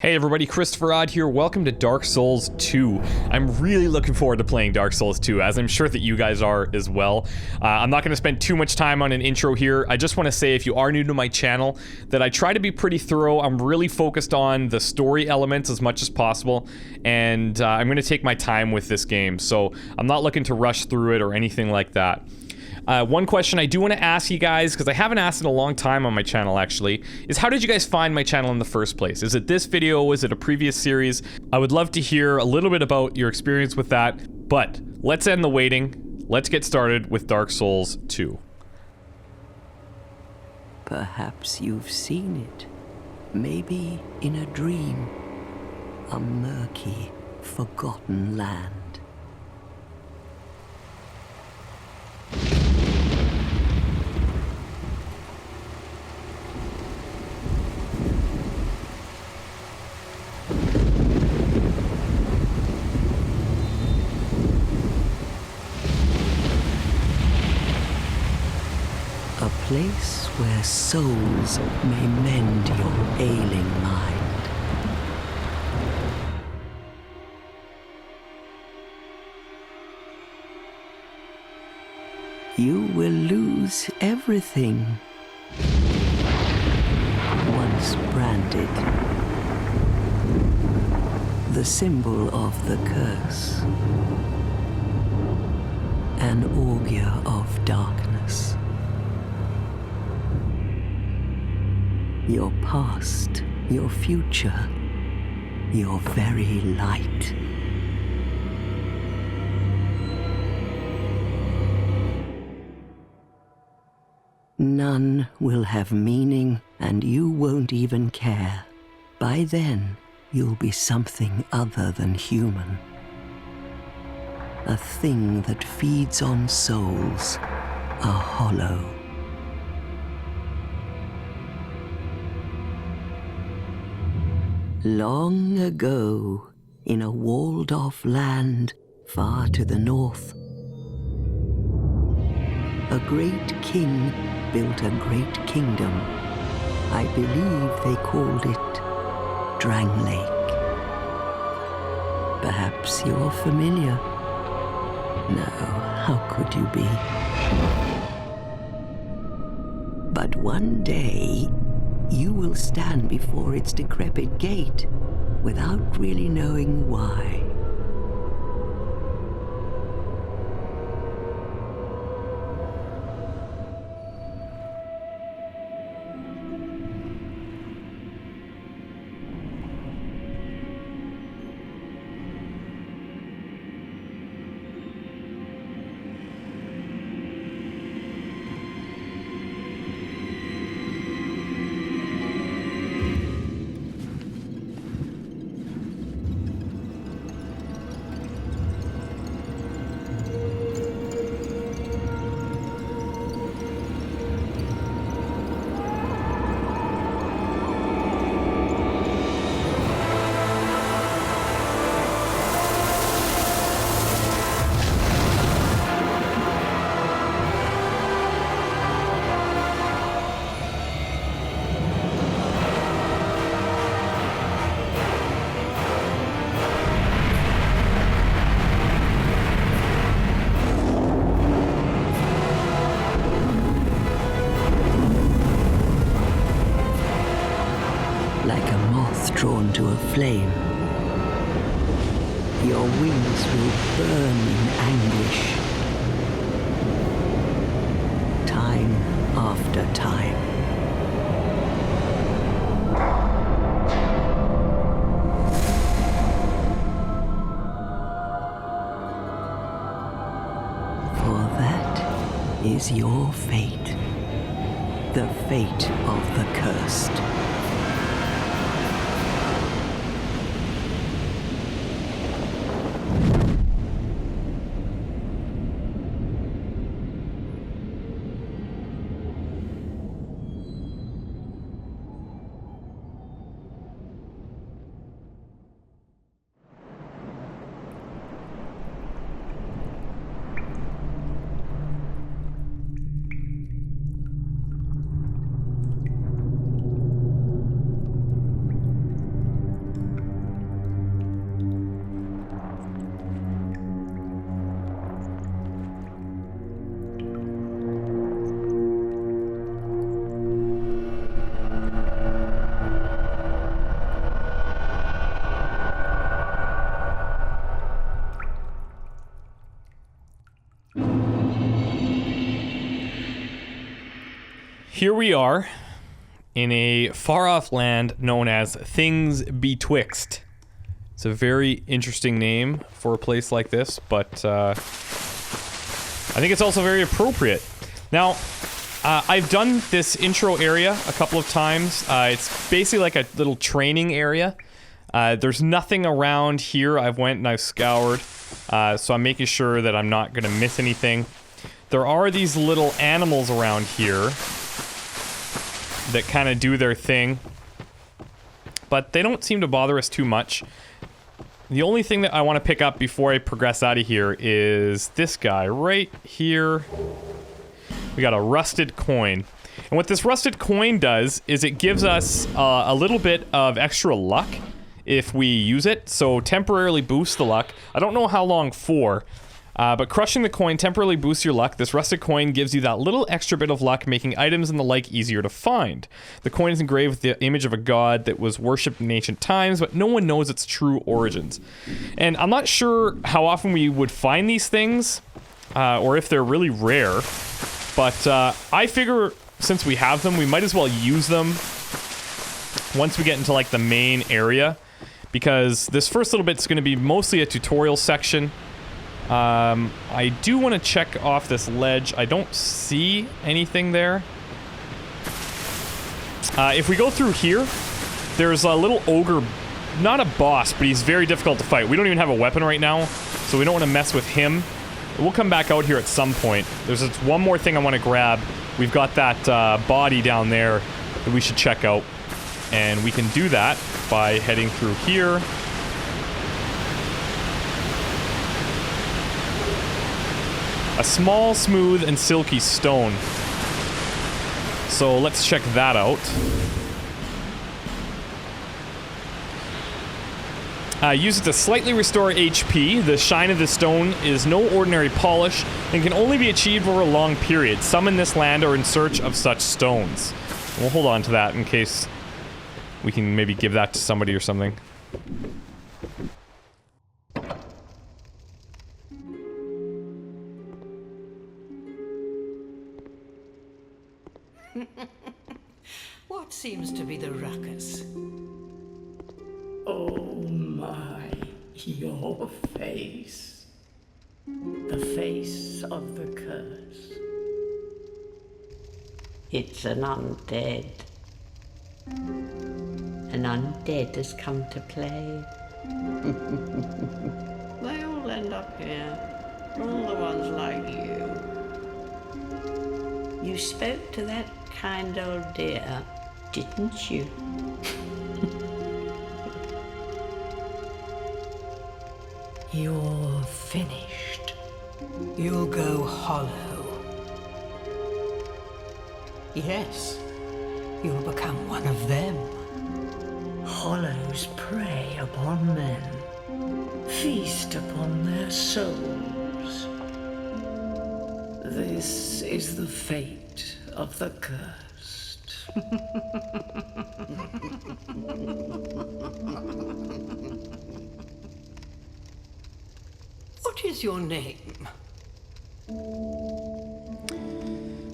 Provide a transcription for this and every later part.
Hey everybody, ChristopherOdd here. Welcome to Dark Souls 2. I'm really looking forward to playing Dark Souls 2, as I'm sure that you guys are as well. I'm not going to spend too much time on an intro here. I just want to say, if you are new to my channel, that I try to be pretty thorough. I'm really focused on the story elements as much as possible, and I'm going to take my time with this game, so I'm not looking to rush through it or anything like that. One question I do want to ask you guys, because I haven't asked in a long time on my channel actually, is how did you guys find my channel in the first place? Is it this video? Was it a previous series? I would love to hear a little bit about your experience with that, but let's end the waiting. Let's get started with Dark Souls 2. Perhaps you've seen it. Maybe in a dream. A murky, forgotten land. A place where souls may mend your ailing mind. You will lose everything once branded. The symbol of the curse. An augur of darkness. Your past, your future, your very light. None will have meaning, and you won't even care. By then, you'll be something other than human. A thing that feeds on souls, a hollow. Long ago, in a walled-off land far to the north, a great king built a great kingdom. I believe they called it Drang Lake. Perhaps you're familiar. No, how could you be? But one day, you will stand before its decrepit gate without really knowing why. Like a moth drawn to a flame, your wings will burn in anguish, time after time. For that is your fate, the fate of the cursed. here we are in a far-off land known as Things Betwixt. It's a very interesting name for a place like this, but I think it's also very appropriate. Now, I've done this intro area a couple of times. It's basically like a little training area. There's nothing around here. I've went and I've scoured, so I'm making sure that I'm not gonna miss anything. There are these little animals around here that kind of do their thing, but they don't seem to bother us too much. The only thing that I want to pick up before I progress out of here is this guy right here. We got a rusted coin. And what this rusted coin does is it gives us a little bit of extra luck if we use it. So temporarily boost the luck. I don't know how long for, but crushing the coin temporarily boosts your luck. This rusted coin gives you that little extra bit of luck, making items and the like easier to find. The coin is engraved with the image of a god that was worshipped in ancient times, but no one knows its true origins. And I'm not sure how often we would find these things, or if they're really rare, but I figure since we have them, we might as well use them once we get into like the main area, because this first little bit's going to be mostly a tutorial section. I do want to check off this ledge. I don't see anything there. If we go through here, there's a little ogre, not a boss, but he's very difficult to fight. We don't even have a weapon right now, so we don't want to mess with him. We'll come back out here at some point. There's just one more thing I want to grab. We've got that body down there that we should check out, and we can do that by heading through here. A small, smooth, and silky stone. So let's check that out. Use it to slightly restore HP. The shine of the stone is no ordinary polish and can only be achieved over a long period. Some in this land are in search of such stones. We'll hold on to that in case we can maybe give that to somebody or something. What seems to be the ruckus? Oh my, your face. The face of the curse. It's an undead. An undead has come to play. They all end up here. All the ones like you. You spoke to that kind old dear, didn't you? You're finished. You'll go hollow. Yes, you'll become one of them. Hollows prey upon men, feast upon their souls. This is the fate of the cursed. What is your name?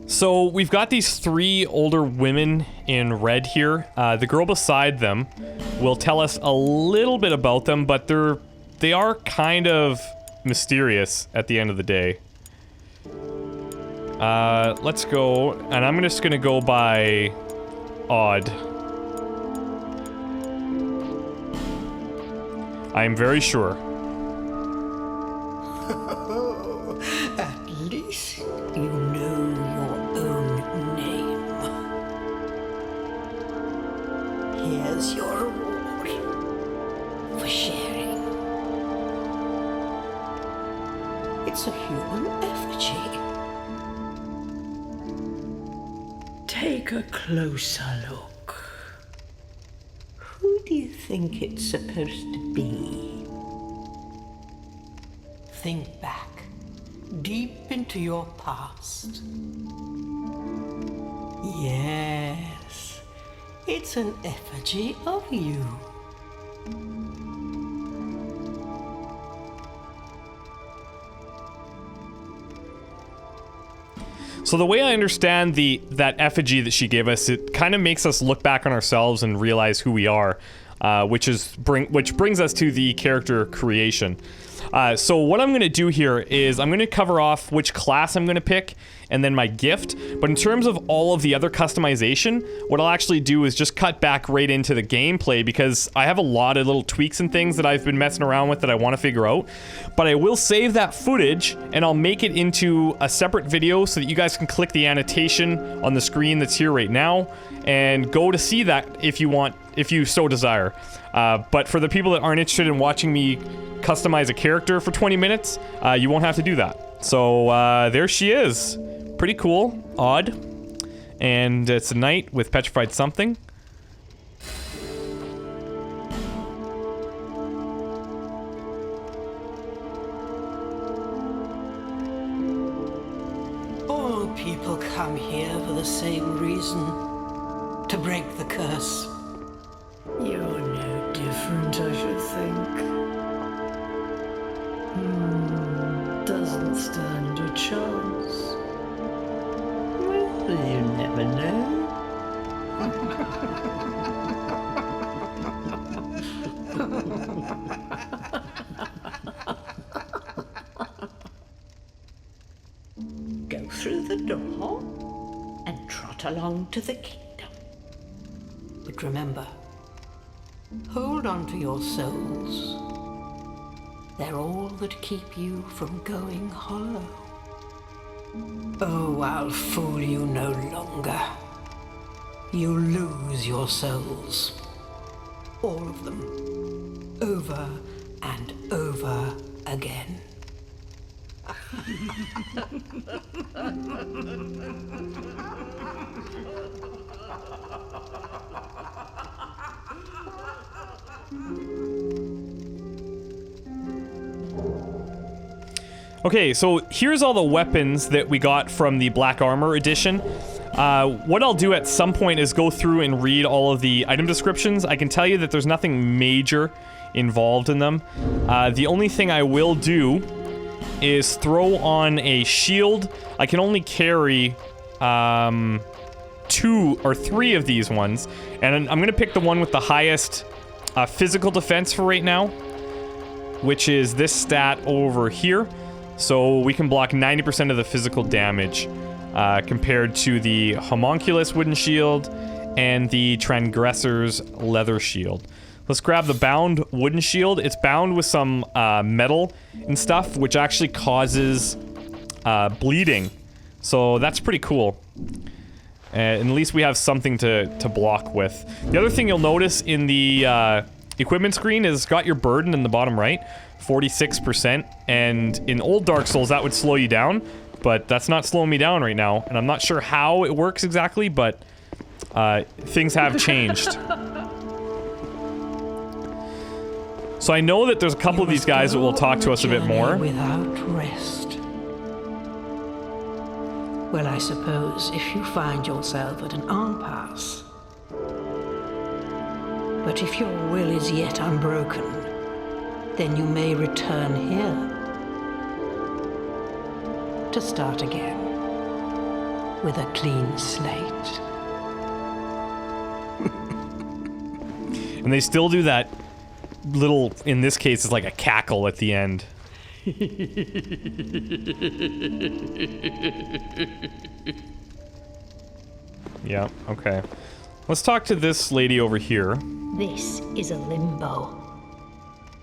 So we've got these three older women in red here. The girl beside them will tell us a little bit about them, but they are kind of mysterious at the end of the day. Let's go, and I'm just gonna go by Odd. I am very sure. At least you know your own name. Here's your reward for sharing. It's a human effigy. Take a closer look. Who do you think it's supposed to be? Think back, deep into your past. Yes, it's an effigy of you. So So the way I understand that effigy that she gave us, it kind of makes us look back on ourselves and realize who we are, which brings us to the character creation. So what I'm going to do here is I'm going to cover off which class I'm going to pick and then my gift. But in terms of all of the other customization, what I'll actually do is just cut back right into the gameplay, because I have a lot of little tweaks and things that I've been messing around with that I want to figure out. But I will save that footage and I'll make it into a separate video so that you guys can click the annotation on the screen that's here right now and go to see that if you want, if you so desire. But for the people that aren't interested in watching me customize a character for 20 minutes, you won't have to do that. So there she is. Pretty cool. Odd. And it's a knight with petrified something. All people come here for the same reason. To break the curse. You're no different, I should think. Doesn't stand a chance. Well, you never know. Go through the door and trot along to the kingdom. But remember, hold on to your souls. They're all that keep you from going hollow. Oh, I'll fool you no longer. You lose your souls. All of them. Over and over again. Okay, so here's all the weapons that we got from the Black Armor edition. What I'll do at some point is go through and read all of the item descriptions. I can tell you that there's nothing major involved in them. The only thing I will do is throw on a shield. I can only carry 2 or 3 of these ones, and I'm gonna pick the one with the highest physical defense for right now, which is this stat over here. So we can block 90% of the physical damage compared to the Homunculus wooden shield and the Transgressor's leather shield. Let's grab the bound wooden shield. It's bound with some metal and stuff, which actually causes bleeding. So that's pretty cool. And at least we have something to block with. The other thing you'll notice in the equipment screen is it's got your burden in the bottom right. 46%, and in old Dark Souls that would slow you down, but that's not slowing me down right now, and I'm not sure how it works exactly, but things have changed. So I know that there's a couple of these guys that will talk to us a bit more. Without rest. Well, I suppose if you find yourself at an impasse. But if your will is yet unbroken, then you may return here to start again with a clean slate. And they still do that little, in this case, it's like a cackle at the end. Yeah, okay. Let's talk to this lady over here. This is a limbo.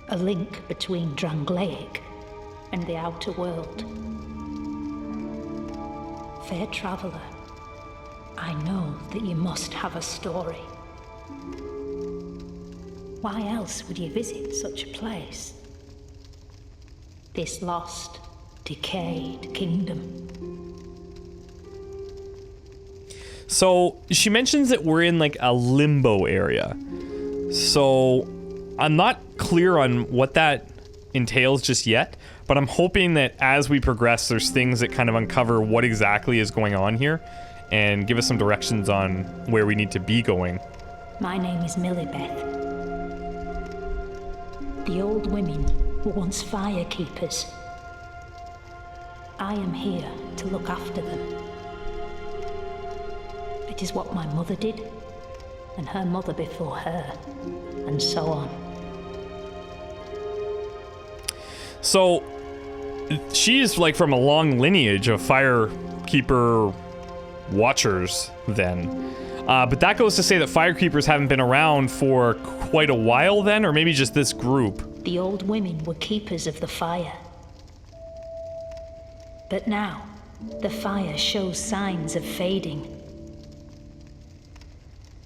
A link between Drangleic and the outer world. Fair traveller, I know that you must have a story. Why else would you visit such a place? This lost, decayed kingdom. So, she mentions that we're in like a limbo area. So, I'm not clear on what that entails just yet, but I'm hoping that as we progress, there's things that kind of uncover what exactly is going on here and give us some directions on where we need to be going. My name is Millibeth. The old women were once fire keepers. I am here to look after them. It is what my mother did, and her mother before her, and so on. So, she's like from a long lineage of Firekeeper watchers then. But that goes to say that Firekeepers haven't been around for quite a while then, or maybe just this group. The old women were keepers of the fire. But now, the fire shows signs of fading.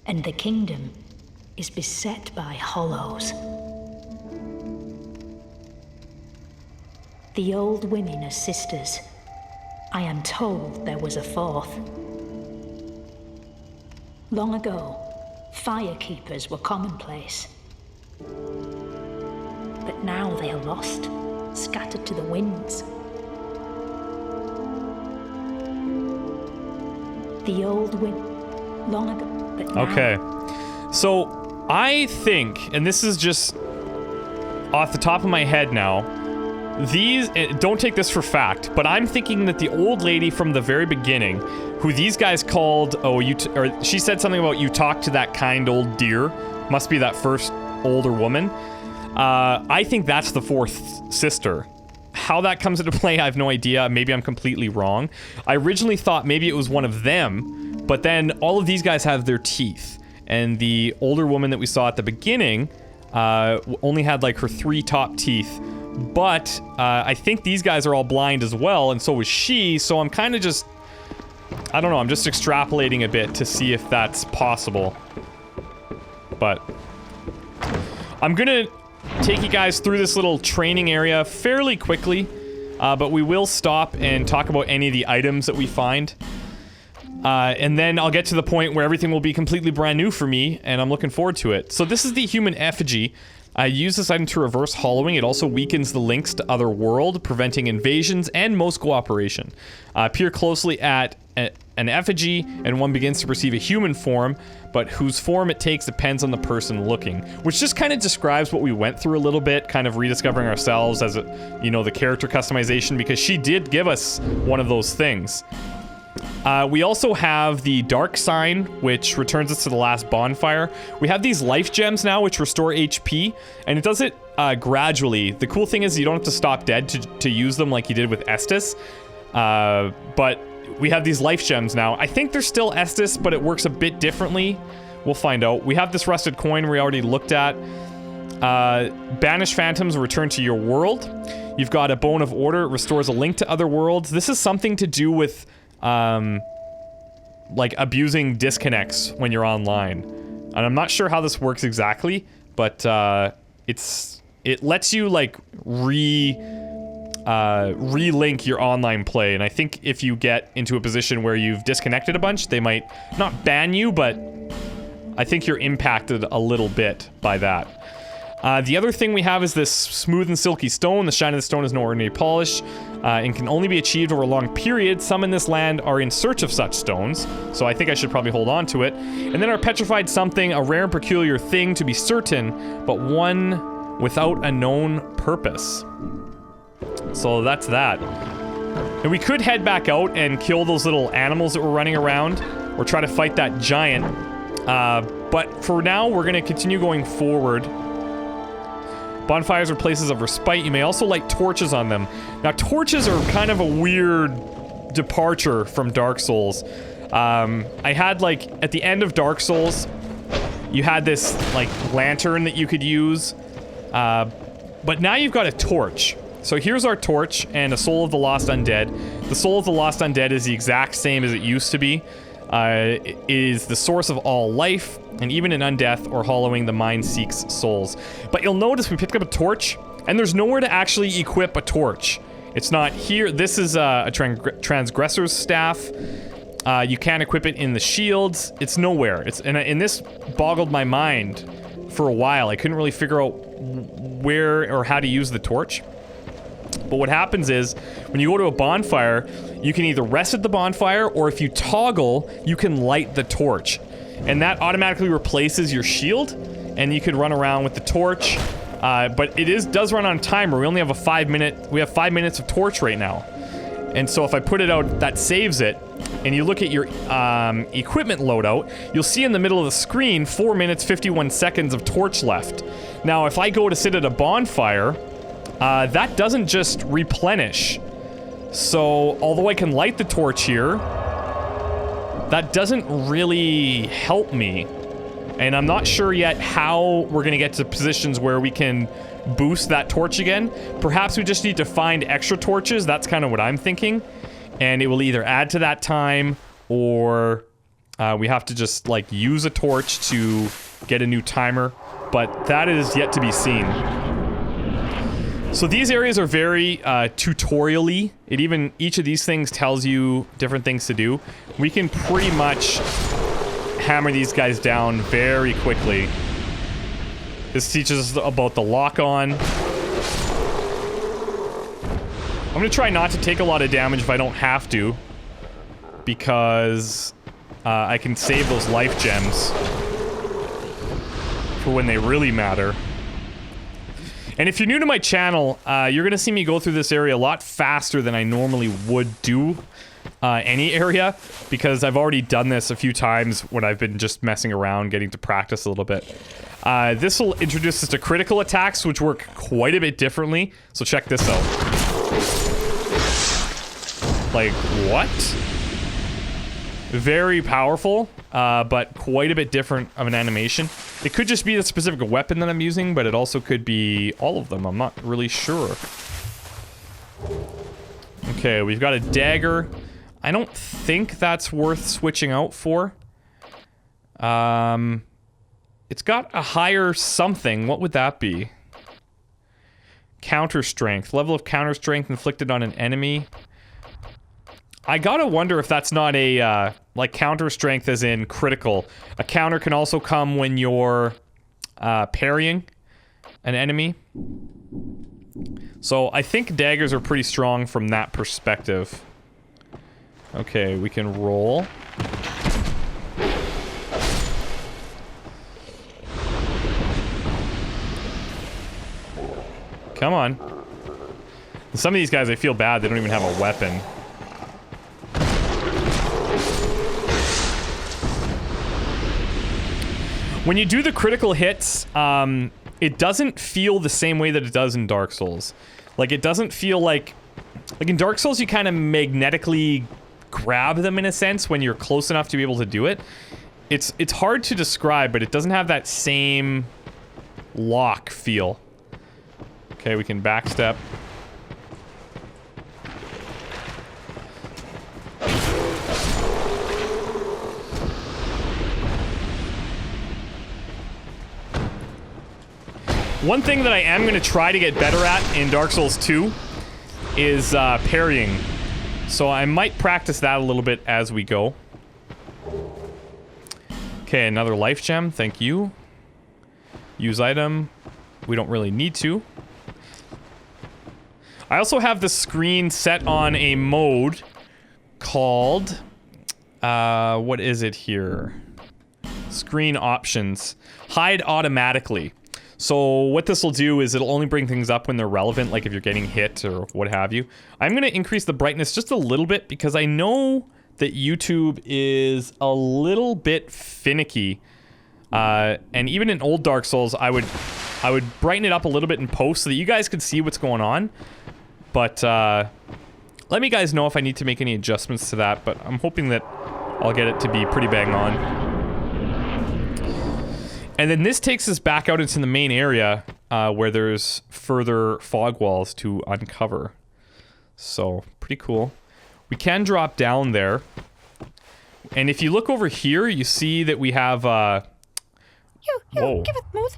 And the kingdom is beset by hollows. The old women are sisters. I am told there was a fourth. Long ago, firekeepers were commonplace. But now they are lost, scattered to the winds. The old women, long ago, but now... Okay. So, I think, and this is just off the top of my head now, these, don't take this for fact, but I'm thinking that the old lady from the very beginning, who these guys called, or she said something about you talk to that kind old dear, must be that first older woman. I think that's the fourth sister. How that comes into play, I have no idea. Maybe I'm completely wrong. I originally thought maybe it was one of them, but then all of these guys have their teeth. And the older woman that we saw at the beginning only had like her 3 top teeth. But I think these guys are all blind as well, and so was she, so I'm kind of just... I don't know, I'm just extrapolating a bit to see if that's possible. But I'm gonna take you guys through this little training area fairly quickly, but we will stop and talk about any of the items that we find. And then I'll get to the point where everything will be completely brand new for me, and I'm looking forward to it. So this is the human effigy. Use this item to reverse hollowing. It also weakens the links to other world, preventing invasions and most cooperation. Peer closely at an effigy, and one begins to perceive a human form, but whose form it takes depends on the person looking. Which just kind of describes what we went through a little bit, kind of rediscovering ourselves as, the character customization, because she did give us one of those things. We also have the Dark Sign, which returns us to the last bonfire. We have these life gems now, which restore HP, and it does it gradually. The cool thing is you don't have to stop dead to use them like you did with Estus. But we have these life gems now. I think they're still Estus, but it works a bit differently. We'll find out. We have this rusted coin we already looked at. Banish phantoms return to your world. You've got a Bone of Order. It restores a link to other worlds. This is something to do with... like abusing disconnects when you're online. And I'm not sure how this works exactly, but it lets you like relink your online play. And I think if you get into a position where you've disconnected a bunch, they might not ban you, but I think you're impacted a little bit by that. The other thing we have is this smooth and silky stone. The shine of the stone is no ordinary polish and can only be achieved over a long period. Some in this land are in search of such stones, so I think I should probably hold on to it. And then our petrified something, a rare and peculiar thing to be certain, but one without a known purpose. So that's that. And we could head back out and kill those little animals that were running around, or try to fight that giant. But for now, we're going to continue going forward. Bonfires are places of respite. You may also light torches on them. Now, torches are kind of a weird departure from Dark Souls. I had, like, at the end of Dark Souls, you had this, like, lantern that you could use. But now you've got a torch. So here's our torch and a Soul of the Lost Undead. The Soul of the Lost Undead is the exact same as it used to be. It is the source of all life, and even in undeath or hollowing, the mind seeks souls. But you'll notice we picked up a torch, and there's nowhere to actually equip a torch. It's not here. This is a transgressor's staff. You can't equip it in the shields. It's nowhere. And this boggled my mind for a while. I couldn't really figure out where or how to use the torch. But what happens is, when you go to a bonfire, you can either rest at the bonfire, or if you toggle, you can light the torch. And that automatically replaces your shield, and you can run around with the torch. But it does run on timer. We only have we have 5 minutes of torch right now. And so if I put it out, that saves it. and you look at your equipment loadout, you'll see in the middle of the screen 4 minutes 51 seconds of torch left. Now, if I go to sit at a bonfire, that doesn't just replenish. So, although I can light the torch here, that doesn't really help me. And I'm not sure yet how we're gonna get to positions where we can boost that torch again. Perhaps we just need to find extra torches. That's kind of what I'm thinking. And it will either add to that time, or we have to just, like, use a torch to get a new timer. But that is yet to be seen. So these areas are very tutorial-y. Each of these things tells you different things to do. We can pretty much hammer these guys down very quickly. This teaches us about the lock-on. I'm gonna try not to take a lot of damage if I don't have to, because I can save those life gems for when they really matter. And if you're new to my channel, you're gonna see me go through this area a lot faster than I normally would do any area, because I've already done this a few times when I've been just messing around, getting to practice a little bit. This will introduce us to critical attacks, which work quite a bit differently. So check this out. Like, what? Very powerful, but quite a bit different of an animation. It could just be the specific weapon that I'm using, but it also could be all of them. I'm not really sure. Okay, we've got a dagger. I don't think that's worth switching out for. It's got a higher something. What would that be? Counter strength. Level of counter strength inflicted on an enemy. I gotta wonder if that's not a, like, counter strength as in critical. A counter can also come when you're, parrying an enemy. So I think daggers are pretty strong from that perspective. Okay, we can roll. Come on. Some of these guys, I feel bad, they don't even have a weapon. When you do the critical hits, it doesn't feel the same way that it does in Dark Souls. Like, it doesn't feel like in Dark Souls, you kind of magnetically grab them in a sense when you're close enough to be able to do it. It's hard to describe, but it doesn't have that same lock feel. Okay, we can backstep. One thing that I am going to try to get better at in Dark Souls 2 is parrying. So I might practice that a little bit as we go. Okay, another life gem. Thank you. Use item. We don't really need to. I also have the screen set on a mode called... what is it here? Screen options. Hide automatically. So what this will do is it'll only bring things up when they're relevant, like if you're getting hit or what have you. I'm going to increase the brightness just a little bit because I know that YouTube is a little bit finicky. And even in old Dark Souls, I would brighten it up a little bit in post so that you guys could see what's going on. But let me guys know if I need to make any adjustments to that, but I'm hoping that I'll get it to be pretty bang on. And then this takes us back out into the main area where there's further fog walls to uncover. So, pretty cool. We can drop down there. And if you look over here, you see that we have, Whoa. Give it smooth.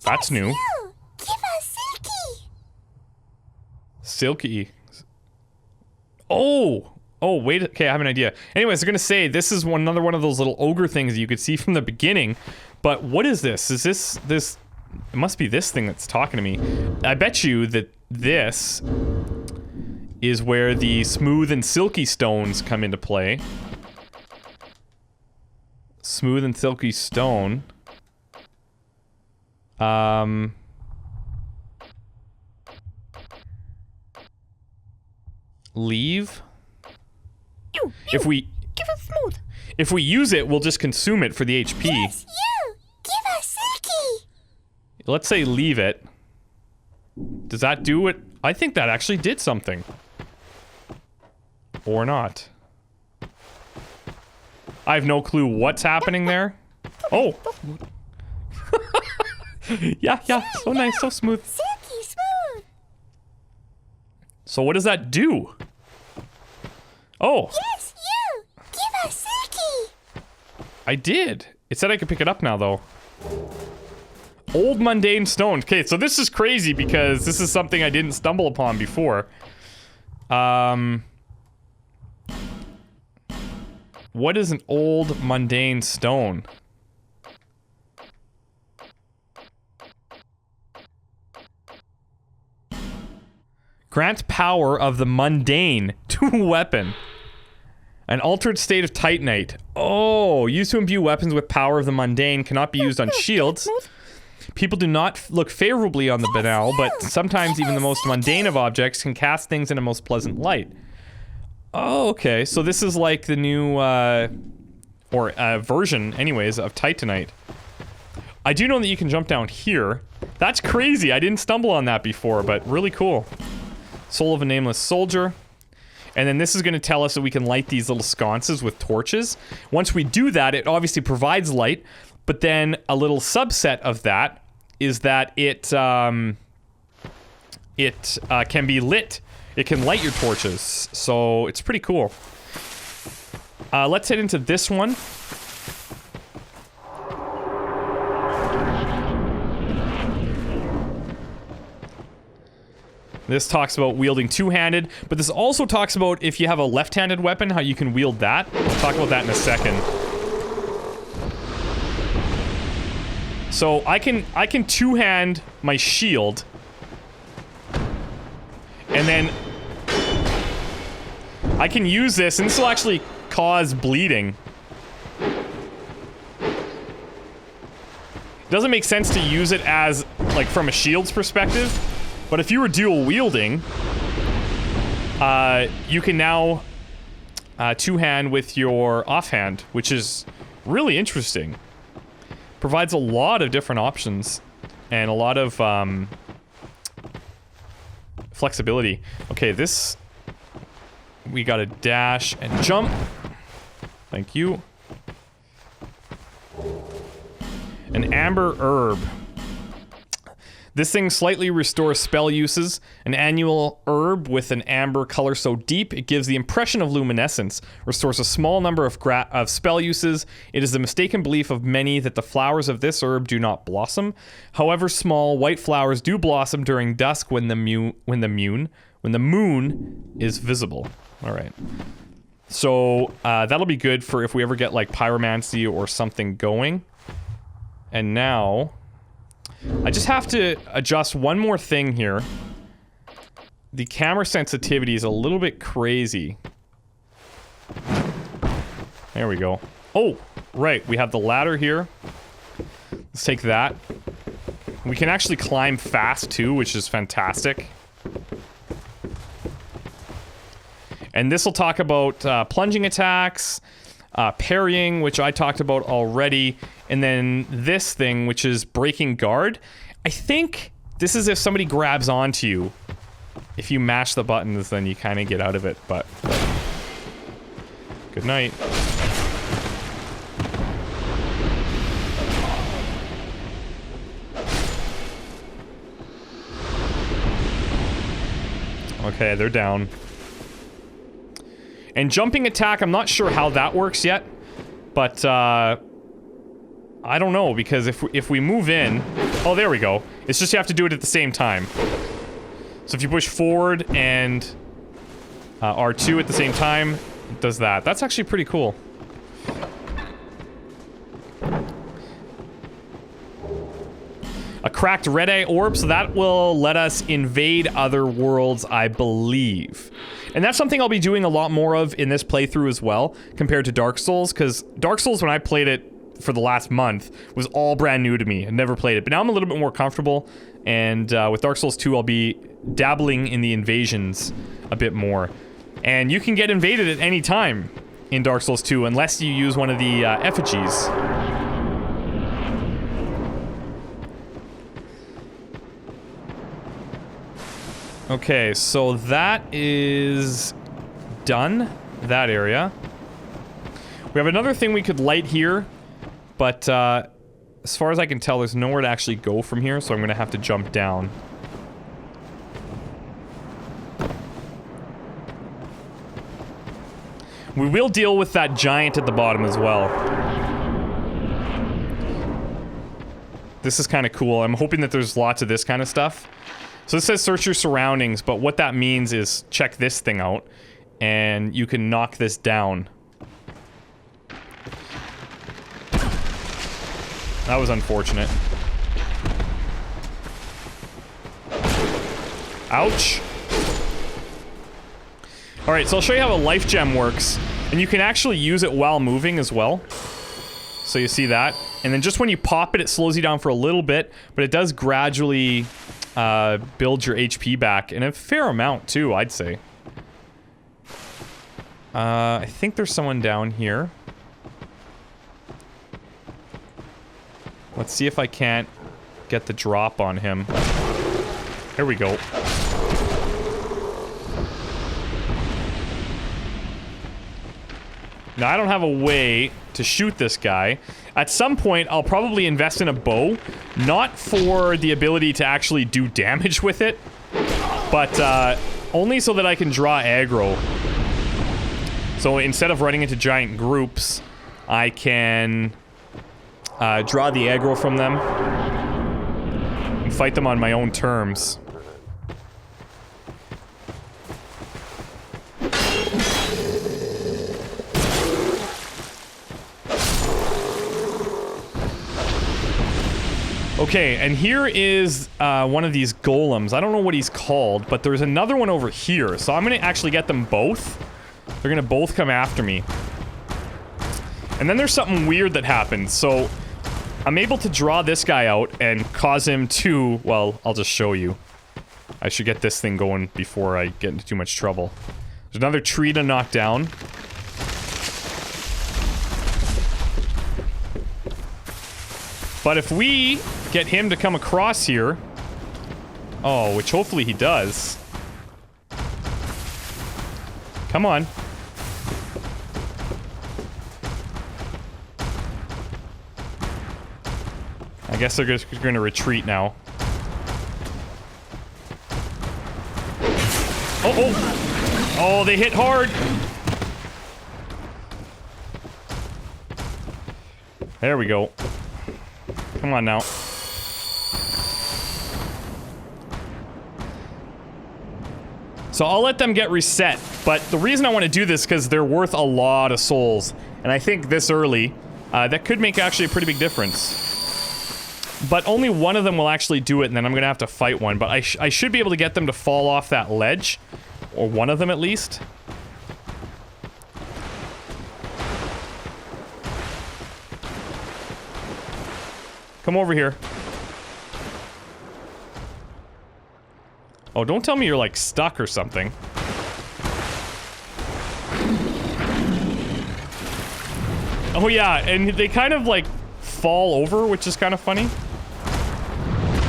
That's new. Give us Silky. silky. Oh! Oh, wait, okay, I have an idea. Anyways, I'm gonna say, this is another one of those little ogre things that you could see from the beginning. But what is this? Is this... It must be this thing that's talking to me. I bet you that this is where the smooth and silky stones come into play. Smooth and silky stone. Leave? If we Give us smooth. if we use it, we'll just consume it for the HP. Yes, you. Give us silky. Let's say leave it. Does that do it? I think that actually did something. Or not. I have no clue what's happening there. Oh. Yeah, so nice, so smooth. Silky smooth. So what does that do? Oh, Yes, you. Give us silky. I did. It said I could pick it up now, though. Old mundane stone. Okay, so this is crazy because this is something I didn't stumble upon before. What is an old mundane stone? Grants power of the mundane to a weapon. An altered state of titanite. Oh, used to imbue weapons with power of the mundane, cannot be used on shields. People do not look favorably on the banal, but sometimes even the most mundane of objects can cast things in a most pleasant light. Oh, okay. So this is like the new, version, anyways, of titanite. I do know that you can jump down here. That's crazy. I didn't stumble on that before, but really cool. Soul of a Nameless Soldier. And then this is going to tell us that we can light these little sconces with torches. Once we do that, it obviously provides light, but then a little subset of that is that it can be lit. It can light your torches, so it's pretty cool. Let's head into this one. This talks about wielding two-handed, but this also talks about if you have a left-handed weapon, how you can wield that. We'll talk about that in a second. So I can two-hand my shield, and then I can use this, and this will actually cause bleeding. It doesn't make sense to use it as, like, from a shield's perspective. But if you were dual wielding, you can now two-hand with your offhand, which is really interesting. Provides a lot of different options and a lot of flexibility. Okay, this we got to dash and jump. Thank you. An amber herb. This thing slightly restores spell uses. An annual herb with an amber color so deep it gives the impression of luminescence. Restores a small number of spell uses. It is the mistaken belief of many that the flowers of this herb do not blossom. However small, white flowers do blossom during dusk when the moon is visible. All right. So that'll be good for if we ever get like pyromancy or something going. And now I just have to adjust one more thing here. The camera sensitivity is a little bit crazy. There we go. Oh, right. We have the ladder here. Let's take that. We can actually climb fast too, which is fantastic. And this will talk about plunging attacks, parrying, which I talked about already, and then this thing, which is breaking guard. I think this is if somebody grabs onto you. If you mash the buttons, then you kind of get out of it, but good night. Okay, they're down. And jumping attack, I'm not sure how that works yet, but I don't know, because if we move in... Oh, there we go. It's just you have to do it at the same time. So if you push forward and R2 at the same time, it does that. That's actually pretty cool. A cracked red-eye orb, so that will let us invade other worlds, I believe. And that's something I'll be doing a lot more of in this playthrough as well, compared to Dark Souls, because Dark Souls, when I played it for the last month, was all brand new to me. I never played it, but now I'm a little bit more comfortable, and with Dark Souls 2, I'll be dabbling in the invasions a bit more. And you can get invaded at any time in Dark Souls 2 unless you use one of the effigies. Okay, so that is done. That area. We have another thing we could light here, but as far as I can tell, there's nowhere to actually go from here, so I'm gonna have to jump down. We will deal with that giant at the bottom as well. This is kind of cool. I'm hoping that there's lots of this kind of stuff. So this says search your surroundings, but what that means is check this thing out, and you can knock this down. That was unfortunate. Ouch. Alright, so I'll show you how a life gem works. And you can actually use it while moving as well. So you see that. And then just when you pop it, it slows you down for a little bit. But it does gradually build your HP back. And a fair amount, too, I'd say. I think there's someone down here. Let's see if I can't get the drop on him. Here we go. Now, I don't have a way to shoot this guy. At some point, I'll probably invest in a bow. Not for the ability to actually do damage with it, but only so that I can draw aggro. So instead of running into giant groups, I can draw the aggro from them and fight them on my own terms. Okay, and here is one of these golems. I don't know what he's called, but there's another one over here. So I'm gonna actually get them both. They're gonna both come after me. And then there's something weird that happens. So I'm able to draw this guy out and cause him to... Well, I'll just show you. I should get this thing going before I get into too much trouble. There's another tree to knock down. But if we get him to come across here... Oh, which hopefully he does. Come on. I guess they're just going to retreat now. Oh, oh! Oh, they hit hard! There we go. Come on now. So I'll let them get reset, but the reason I want to do this is because they're worth a lot of souls. And I think this early, that could make actually a pretty big difference. But only one of them will actually do it, and then I'm going to have to fight one. But I should be able to get them to fall off that ledge. Or one of them at least. Come over here. Oh, don't tell me you're, like, stuck or something. Oh, yeah, and they kind of, like, fall over, which is kind of funny.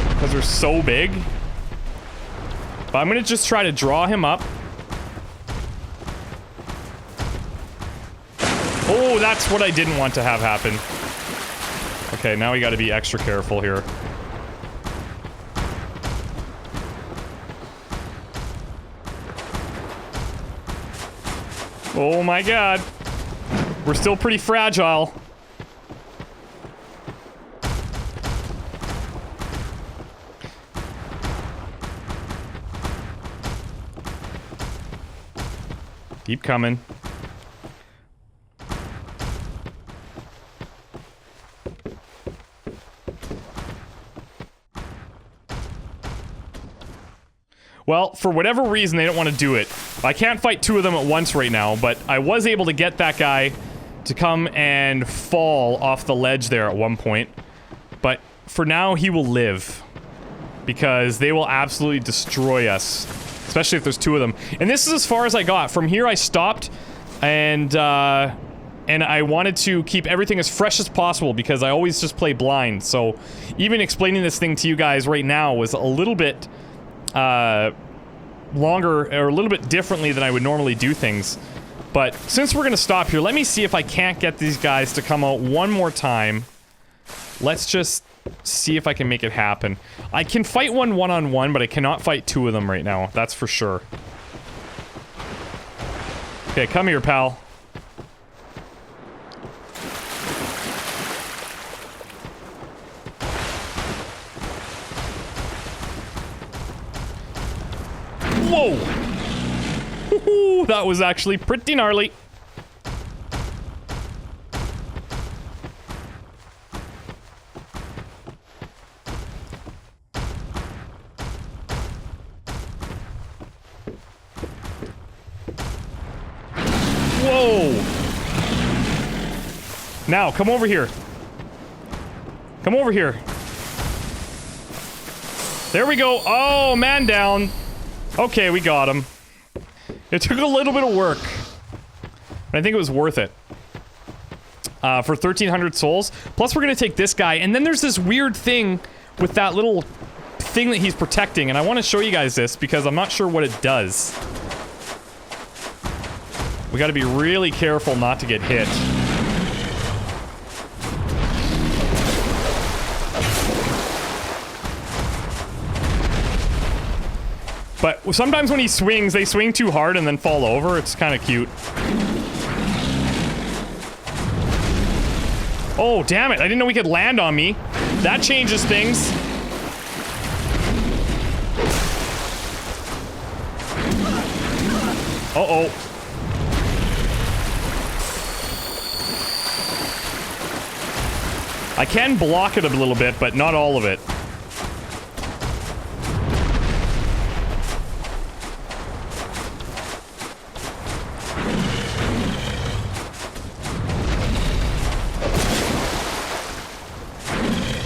Because they're so big. But I'm gonna just try to draw him up. Oh, that's what I didn't want to have happen. Okay, now we gotta be extra careful here. Oh my god. We're still pretty fragile. Keep coming. Well, for whatever reason, they don't want to do it. I can't fight two of them at once right now, but I was able to get that guy to come and fall off the ledge there at one point. But for now, he will live. Because they will absolutely destroy us Especially if there's two of them. And this is as far as I got. From here I stopped, and I wanted to keep everything as fresh as possible because I always just play blind. So even explaining this thing to you guys right now was a little bit longer, or a little bit differently than I would normally do things. But since we're gonna stop here, let me see if I can't get these guys to come out one more time. Let's just see if I can make it happen. I can fight one-on-one, but I cannot fight two of them right now. That's for sure. Okay, come here, pal. Whoa! Woohoo, that was actually pretty gnarly. Whoa! Now, come over here. Come over here. There we go. Oh, man down. Okay, we got him. It took a little bit of work, but I think it was worth it. For 1,300 souls. Plus, we're gonna take this guy, and then there's this weird thing with that little thing that he's protecting, and I want to show you guys this because I'm not sure what it does. We gotta be really careful not to get hit. But sometimes when he swings, they swing too hard and then fall over. It's kind of cute. Oh, damn it. I didn't know we could land on me. That changes things. Uh-oh. I can block it a little bit, but not all of it.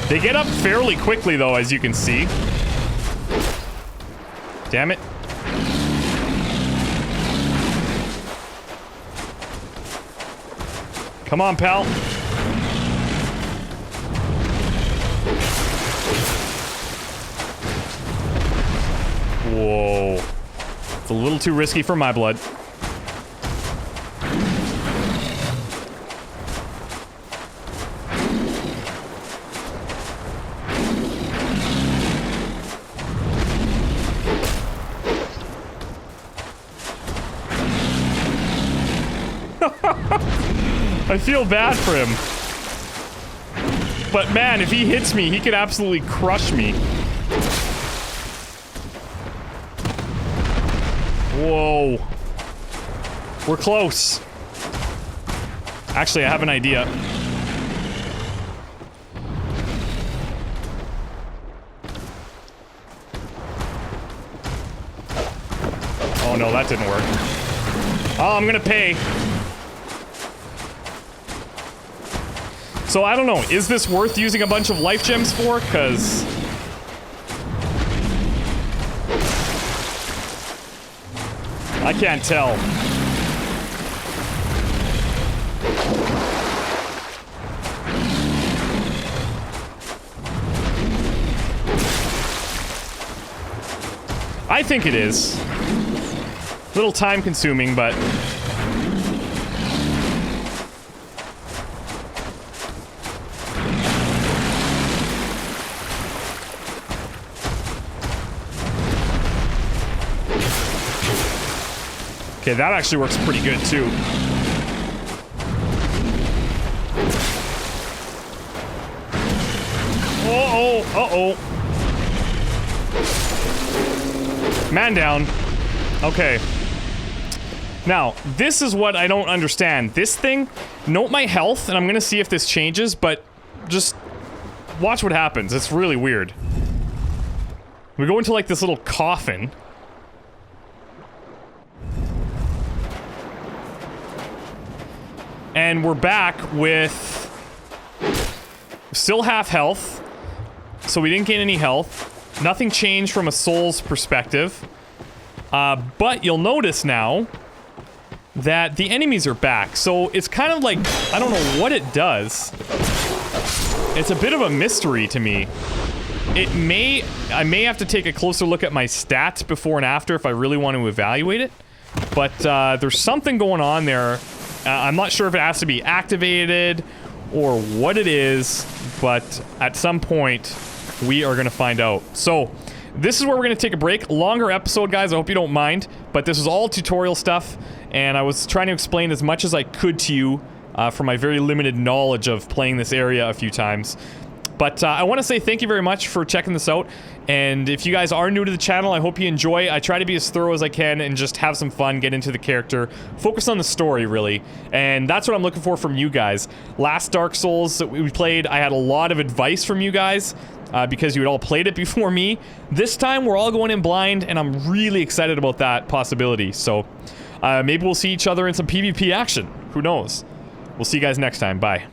They get up fairly quickly, though, as you can see. Damn it. Come on, pal. Whoa. It's a little too risky for my blood. I feel bad for him. But man, if he hits me, he could absolutely crush me. Whoa. We're close. Actually, I have an idea. Oh no, that didn't work. Oh, I'm gonna pay. So I don't know, is this worth using a bunch of life gems for? 'Cause I can't tell. I think it is. A little time consuming, but okay, that actually works pretty good, too. Uh-oh, uh-oh. Man down. Okay. Now, this is what I don't understand. This thing, note my health, and I'm gonna see if this changes, but just watch what happens. It's really weird. We go into, like, this little coffin. And we're back with still half health, so we didn't gain any health. Nothing changed from a soul's perspective. But you'll notice now that the enemies are back. So it's kind of like, I don't know what it does. It's a bit of a mystery to me. I may have to take a closer look at my stats before and after if I really want to evaluate it. But there's something going on there. I'm not sure if it has to be activated or what it is, but at some point we are going to find out. So this is where we're going to take a break. Longer episode, guys. I hope you don't mind. But this is all tutorial stuff, and I was trying to explain as much as I could to you from my very limited knowledge of playing this area a few times. But I want to say thank you very much for checking this out. And if you guys are new to the channel, I hope you enjoy. I try to be as thorough as I can and just have some fun, get into the character, focus on the story, really. And that's what I'm looking for from you guys. Last Dark Souls that we played, I had a lot of advice from you guys because you had all played it before me. This time, we're all going in blind, and I'm really excited about that possibility. So maybe we'll see each other in some PvP action. Who knows? We'll see you guys next time. Bye.